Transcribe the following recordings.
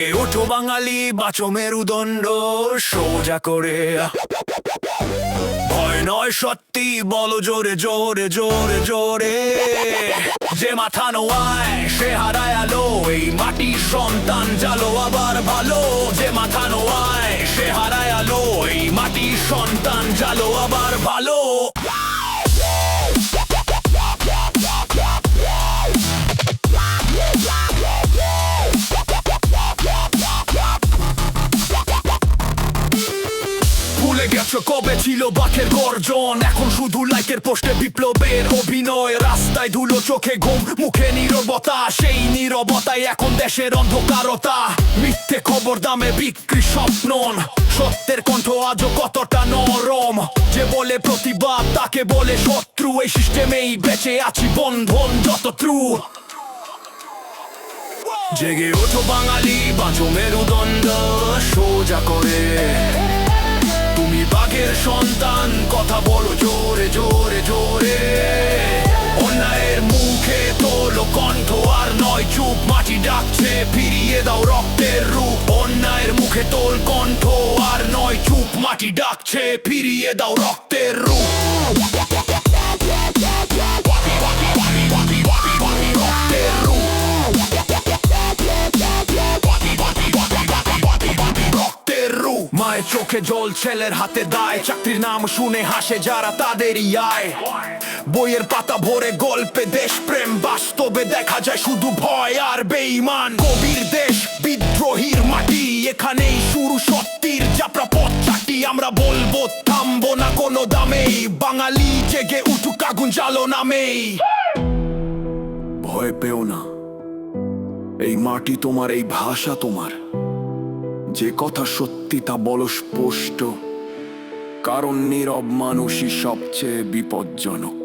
ওঠো বাঙালি, বাঁচো মেরুদণ্ড সোজা করে। ভয় নয় সত্যি, বলো জোরে জোরে জোরে জোরে। যে মাথা নোয়ায় সে হারায় আলো, এই মাটির সন্তান জালো আবার ভালো। যে মাথা নোয়ায় সে হারায় আলো, এই মাটির সন্তান জালো আবার ভালো। ভুলে গেছো কবে ছিল বাঘের গর্জন, এখন শুধু লাইকের পোস্টে বিপ্লবের অভিনয়। রাস্তায় ধুলো, চোখে ঘুম, মুখে নীরবতা, সেই নীরবতাই এখন দেশের অন্ধকারতা। মিথ্যে খবর দামে বিক্রি স্বপ্ন, সত্যের কণ্ঠ আজও কতটা নরম। যে বলে প্রতিবাদ তাকে বলে শত্রু, এই সিস্টেমেই বেঁচে আছি বন্ধন যত ট্রু। জেগে ওঠো বাঙালি, বাঁচো মেরুদণ্ড সোজা করে। তুমি বাঘের সন্তান, কথা বলো জোরে জোরে জোরে। অন্যায়ের মুখে তোলো কণ্ঠ, আর নয় চুপ। মাটি ডাকছে, ফিরিয়ে দাও রক্তের রূপ। অন্যায়ের মুখে তোল কণ্ঠ, আর নয় চুপ। মাটি ডাকছে, ফিরিয়ে দাও রক্তের রূপ। মায়ের চোখে জল, ছেলের হাতে দায়। চাকরির নাম শুনে হাসে যারা, তাদেরই আয়। বইয়ের পাতা ভরে গল্পে দেশপ্রেম, বাস্তবে দেখা যায় শুধু ভয় আর বেঈমান। কবির দেশ, বিদ্রোহীর মাটি, এখানেই শুরু সত্যির যাত্রা পথ চাটি। আমরা বলবো থামবো না কোনো দামেই, বাঙালি জেগে উঠুক আগুন জ্বালো নামেই। ভয় পেও না, এই মাটি তোমার, এই ভাষা তোমার। যে কথা সত্যি তা বলো স্পষ্ট, কারণ নীরব মানুষই সবচেয়ে বিপজ্জনক।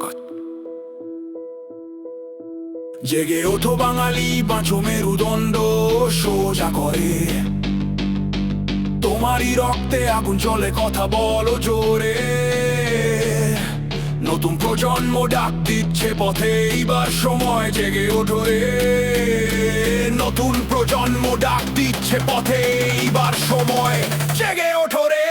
জেগে ওঠো বাঙালি, বাঁচো মেরুদণ্ড সোজা করে। তোমারই রক্তে আগুন জ্বলে, কথা বলো জোরে। নতুন প্রজন্ম ডাক দিচ্ছে পথে, এইবার সময় জেগে ওঠো রে। নতুন প্রজন্ম ডাক দিচ্ছে পথে, এইবার সময় জেগে ওঠো রে।